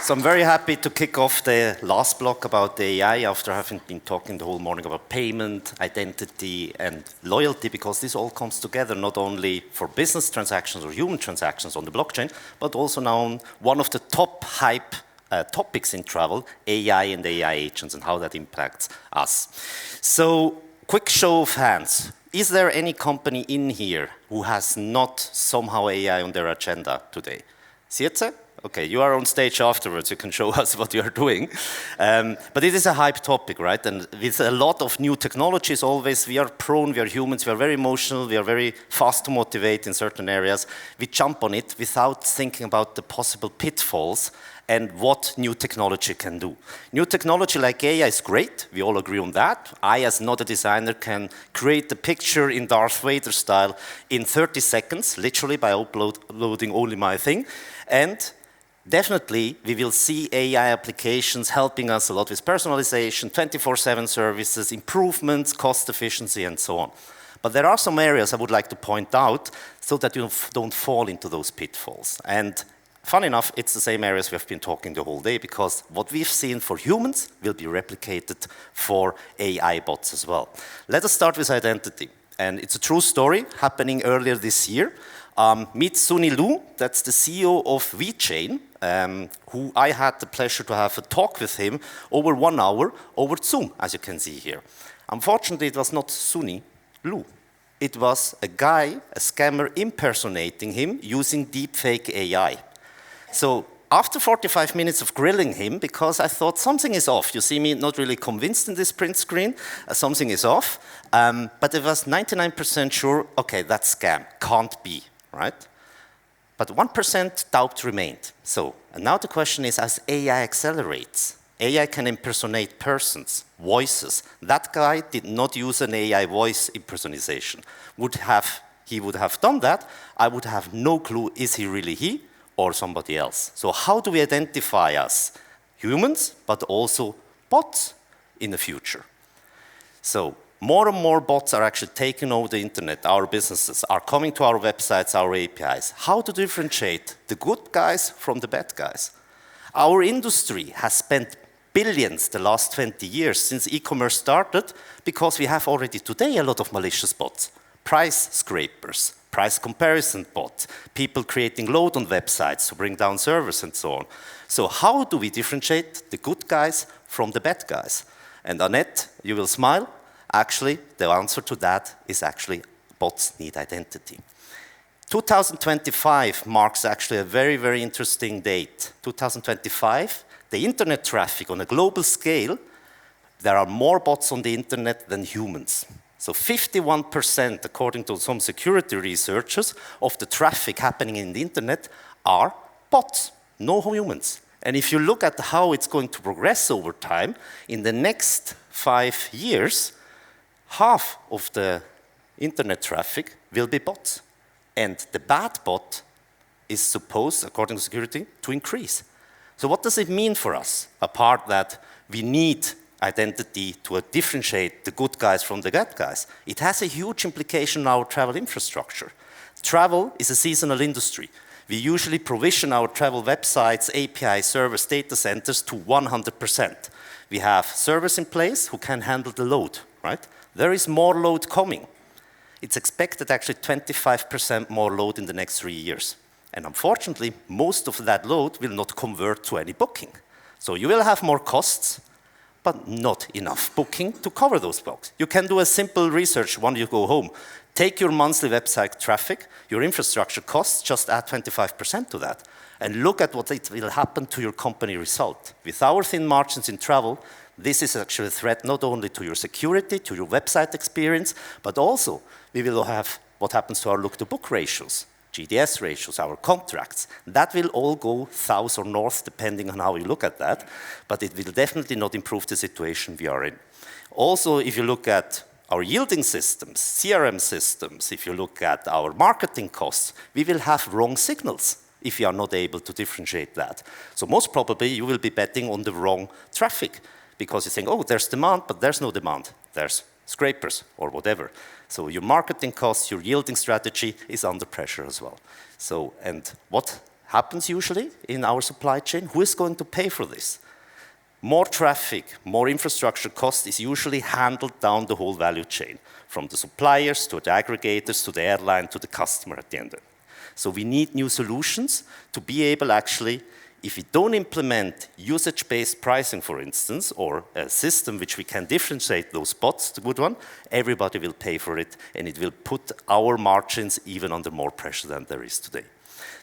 So I'm very happy to kick off the last block about the AI after having been talking the whole morning about payment, identity, and loyalty, because this all comes together not only for business transactions or human transactions on the blockchain, but also now one of the top hype topics in travel, AI and AI agents and how that impacts us. So, quick show of hands. Is there any company in here who has not somehow AI on their agenda today? Sietze? Okay, you are on stage afterwards, you can show us what you are doing. But it is a hype topic, right? And with a lot of new technologies always, we are prone, we are humans, we are very emotional, we are very fast to motivate in certain areas. We jump on it without thinking about the possible pitfalls and what new technology can do. New technology like AI is great, we all agree on that. I, as not a designer, can create the picture in Darth Vader style in 30 seconds, literally by uploading only my thing. And definitely, we will see AI applications helping us a lot with personalization, 24/7 services, improvements, cost efficiency, and so on. But there are some areas I would like to point out so that you don't fall into those pitfalls. And fun enough, it's the same areas we have been talking the whole day, because what we've seen for humans will be replicated for AI bots as well. Let us start with identity. And it's a true story happening earlier this year. Meet Sunny Lu, that's the CEO of VeChain, who I had the pleasure to have a talk with him over 1 hour over Zoom, as you can see here. Unfortunately, it was not Sunny Lu. It was a guy, a scammer, impersonating him using deepfake AI. So after 45 minutes of grilling him, because I thought something is off, you see me not really convinced in this print screen, something is off, but it was 99% sure, okay, that's scam, can't be, right? But 1% doubt remained. So, and now the question is, as AI accelerates, AI can impersonate persons, voices. That guy did not use an AI voice impersonation. He would have done that, I would have no clue, is he really he or somebody else? So how do we identify us? Humans, but also bots in the future. So more and more bots are actually taking over the internet. Our businesses are coming to our websites, our APIs. How to differentiate the good guys from the bad guys? Our industry has spent billions the last 20 years since e-commerce started, because we have already today a lot of malicious bots. Price scrapers, price comparison bots, people creating load on websites to bring down servers and so on. So how do we differentiate the good guys from the bad guys? And Annette, you will smile. Actually, the answer to that is actually bots need identity. 2025 marks actually a very, very interesting date. 2025, the internet traffic on a global scale, there are more bots on the internet than humans. So 51%, according to some security researchers, of the traffic happening in the internet are bots, no humans. And if you look at how it's going to progress over time, in the next 5 years, half of the internet traffic will be bots. And the bad bot is supposed, according to security, to increase. So what does it mean for us? Apart that we need identity to differentiate the good guys from the bad guys. It has a huge implication on our travel infrastructure. Travel is a seasonal industry. We usually provision our travel websites, API servers, data centers to 100%. We have servers in place who can handle the load, right? There is more load coming. It's expected actually 25% more load in the next 3 years. And unfortunately, most of that load will not convert to any booking. So you will have more costs, but not enough booking to cover those blocks. You can do a simple research when you go home. Take your monthly website traffic, your infrastructure costs, just add 25% to that. And look at what it will happen to your company result. With our thin margins in travel, this is actually a threat not only to your security, to your website experience, but also we will have what happens to our look-to-book ratios, GDS ratios, our contracts. That will all go south or north, depending on how you look at that, but it will definitely not improve the situation we are in. Also, if you look at our yielding systems, CRM systems, if you look at our marketing costs, we will have wrong signals if you are not able to differentiate that. So most probably you will be betting on the wrong traffic, because you think, oh, there's demand, but there's no demand. There's scrapers or whatever. So your marketing costs, your yielding strategy is under pressure as well. So, and what happens usually in our supply chain? Who is going to pay for this? More traffic, more infrastructure cost is usually handled down the whole value chain, from the suppliers to the aggregators to the airline to the customer at the end. So we need new solutions to be able actually, if we don't implement usage-based pricing, for instance, or a system which we can differentiate those bots, the good one, everybody will pay for it, and it will put our margins even under more pressure than there is today.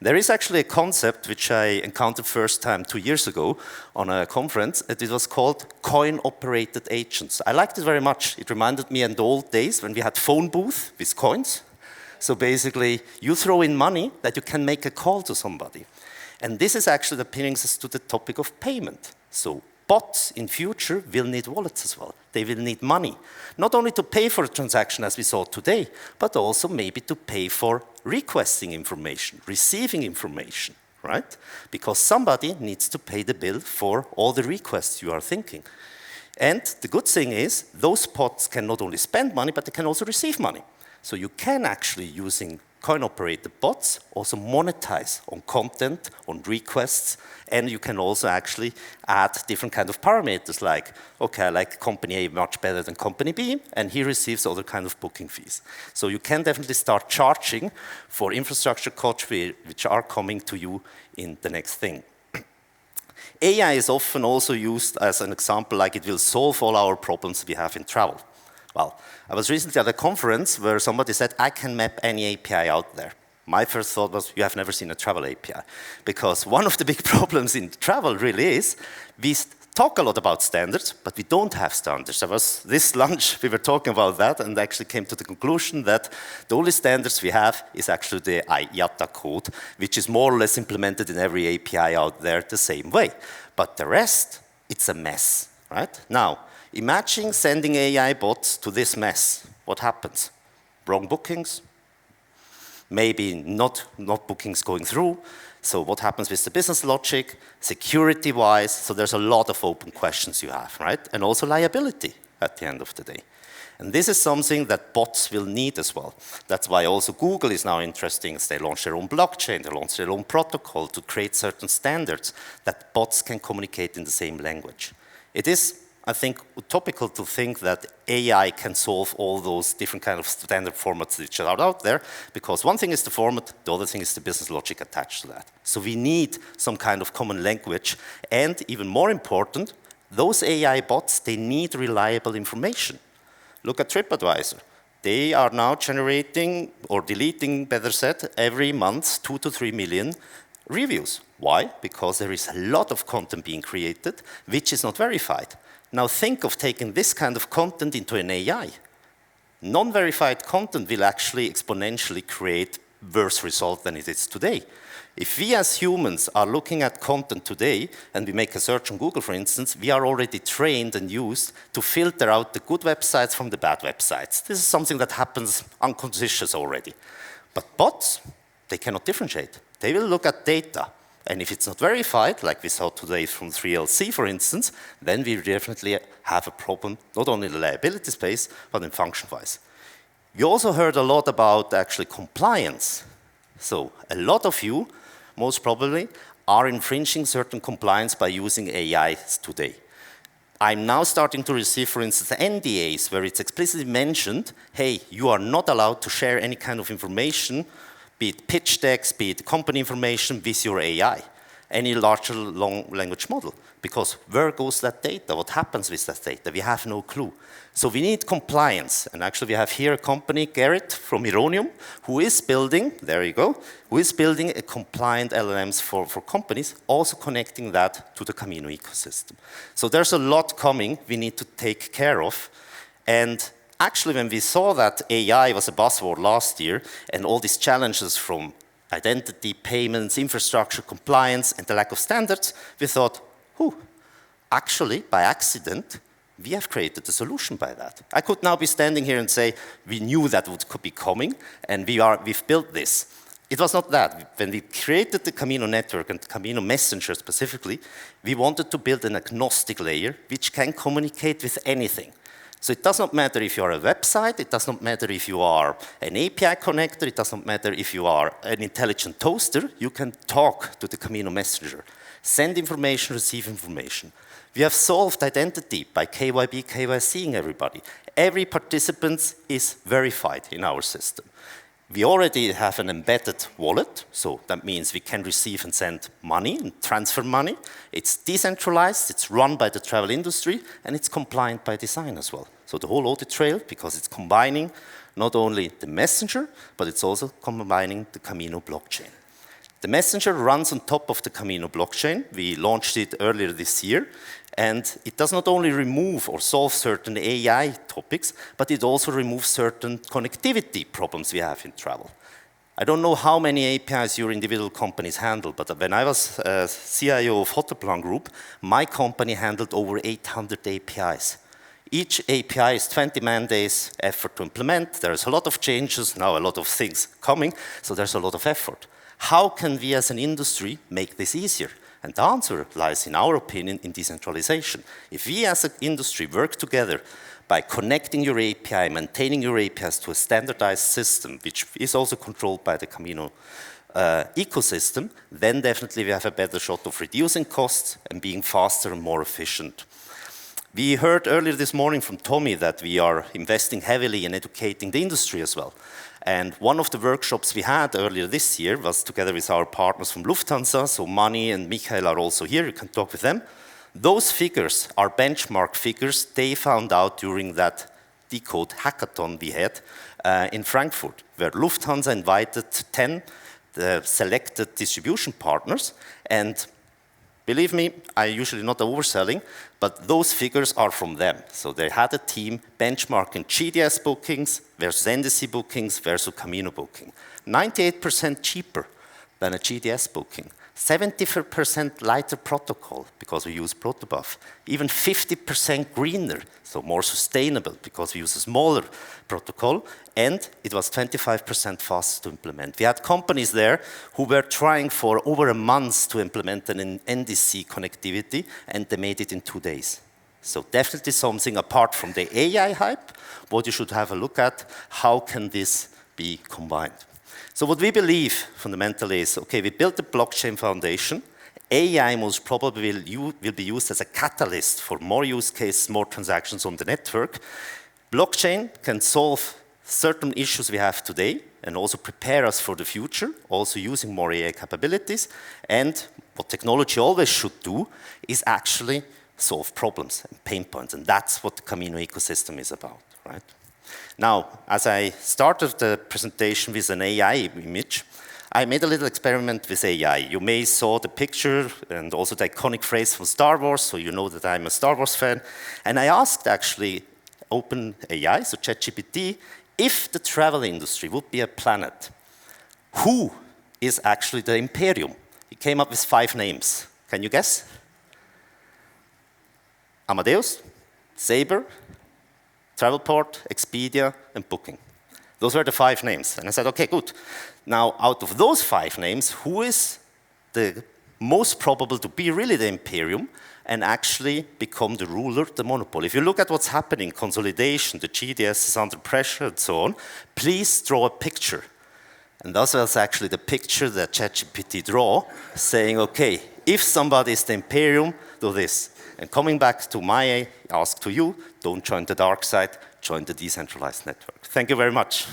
There is actually a concept which I encountered first time 2 years ago on a conference, and it was called coin-operated agents. I liked it very much. It reminded me of the old days when we had phone booth with coins. So basically, you throw in money that you can make a call to somebody. And this is actually that brings us to the topic of payment. So bots in future will need wallets as well. They will need money, not only to pay for a transaction as we saw today, but also maybe to pay for requesting information, receiving information, right? Because somebody needs to pay the bill for all the requests you are thinking. And the good thing is, those bots can not only spend money, but they can also receive money. So you can actually, using coin-operated bots, also monetize on content, on requests, and you can also actually add different kind of parameters like, okay, I like company A much better than company B, and he receives other kind of booking fees. So you can definitely start charging for infrastructure costs which are coming to you in the next thing. AI is often also used as an example, like it will solve all our problems we have in travel. Well, I was recently at a conference where somebody said, I can map any API out there. My first thought was, you have never seen a travel API. Because one of the big problems in travel really is, we talk a lot about standards, but we don't have standards. This lunch, we were talking about that, and actually came to the conclusion that the only standards we have is actually the IATA code, which is more or less implemented in every API out there the same way. But the rest, it's a mess, right? Now, imagine sending AI bots to this mess. What happens? Wrong bookings, maybe not bookings going through. So what happens with the business logic, security-wise? So there's a lot of open questions you have, right? And also liability at the end of the day. And this is something that bots will need as well. That's why also Google is now interesting. They launch their own blockchain, they launch their own protocol to create certain standards that bots can communicate in the same language. It is, I think, utopical to think that AI can solve all those different kind of standard formats which are out there, because one thing is the format, the other thing is the business logic attached to that. So we need some kind of common language, and even more important, those AI bots, they need reliable information. Look at TripAdvisor. They are now generating, or deleting, better said, every month 2 to 3 million reviews. Why? Because there is a lot of content being created which is not verified. Now think of taking this kind of content into an AI. Non-verified content will actually exponentially create worse results than it is today. If we as humans are looking at content today, and we make a search on Google, for instance, we are already trained and used to filter out the good websites from the bad websites. This is something that happens unconscious already. But bots, they cannot differentiate. They will look at data. And if it's not verified, like we saw today from 3LC, for instance, then we definitely have a problem, not only in the liability space, but in function-wise. You also heard a lot about actually compliance. So a lot of you, most probably, are infringing certain compliance by using AIs today. I'm now starting to receive, for instance, NDAs, where it's explicitly mentioned, hey, you are not allowed to share any kind of information, be it pitch decks, be it company information with your AI, any larger long language model. Because where goes that data? What happens with that data? We have no clue. So we need compliance. And actually we have here a company, Garrett from Ironium, who is building, there you go, who is building a compliant LLMs for companies, also connecting that to the Camino ecosystem. So there's a lot coming we need to take care of. And actually, when we saw that AI was a buzzword last year, and all these challenges from identity, payments, infrastructure, compliance, and the lack of standards, we thought, actually, by accident, we have created a solution by that. I could now be standing here and say, we knew that could be coming, and we've built this. It was not that. When we created the Camino network and Camino Messenger specifically, we wanted to build an agnostic layer which can communicate with anything. So it does not matter if you are a website, it does not matter if you are an API connector, it does not matter if you are an intelligent toaster, you can talk to the Camino messenger. Send information, receive information. We have solved identity by KYB, KYCing everybody. Every participant is verified in our system. We already have an embedded wallet, so that means we can receive and send money and transfer money. It's decentralized, it's run by the travel industry, and it's compliant by design as well. So the whole audit trail, because it's combining not only the messenger, but it's also combining the Camino blockchain. The messenger runs on top of the Camino blockchain. We launched it earlier this year, and it does not only remove or solve certain AI topics, but it also removes certain connectivity problems we have in travel. I don't know how many APIs your individual companies handle, but when I was CIO of Hotelplan Group, my company handled over 800 APIs. Each API is 20 man days effort to implement. There's a lot of changes, now a lot of things coming, so there's a lot of effort. How can we as an industry make this easier? And the answer lies, in our opinion, in decentralization. If we as an industry work together by connecting your API, maintaining your APIs to a standardized system, which is also controlled by the Camino ecosystem, then definitely we have a better shot of reducing costs and being faster and more efficient. We heard earlier this morning from Tommy that we are investing heavily in educating the industry as well. And one of the workshops we had earlier this year was together with our partners from Lufthansa, so Mani and Michael are also here, you can talk with them. Those figures are benchmark figures they found out during that Decode hackathon we had in Frankfurt, where Lufthansa invited 10 selected distribution partners, and believe me, I'm usually not overselling, but those figures are from them. So they had a team benchmarking GDS bookings versus NDC bookings versus Camino booking. 98% cheaper than a GDS booking. 70% lighter protocol, because we use protobuf. Even 50% greener, so more sustainable, because we use a smaller protocol. And it was 25% faster to implement. We had companies there who were trying for over a month to implement an NDC connectivity, and they made it in 2 days. So definitely something apart from the AI hype, what you should have a look at, how can this be combined? So what we believe fundamentally is, okay, we built the blockchain foundation. AI most probably will be used as a catalyst for more use cases, more transactions on the network. Blockchain can solve certain issues we have today and also prepare us for the future, also using more AI capabilities. And what technology always should do is actually solve problems and pain points. And that's what the Camino ecosystem is about, right? Now, as I started the presentation with an AI image, I made a little experiment with AI. You may saw the picture and also the iconic phrase from Star Wars, so you know that I'm a Star Wars fan. And I asked actually OpenAI, so ChatGPT, if the travel industry would be a planet, who is actually the Imperium? He came up with 5 names. Can you guess? Amadeus, Sabre, Travelport, Expedia, and Booking. Those were the 5 names. And I said, okay, good. Now, out of those 5 names, who is the most probable to be really the Imperium and actually become the ruler, the monopoly? If you look at what's happening, consolidation, the GDS is under pressure and so on, please draw a picture. And that was actually the picture that ChatGPT draw, saying, okay, if somebody is the Imperium, do this. And coming back to my ask to you, don't join the dark side, join the decentralized network. Thank you very much.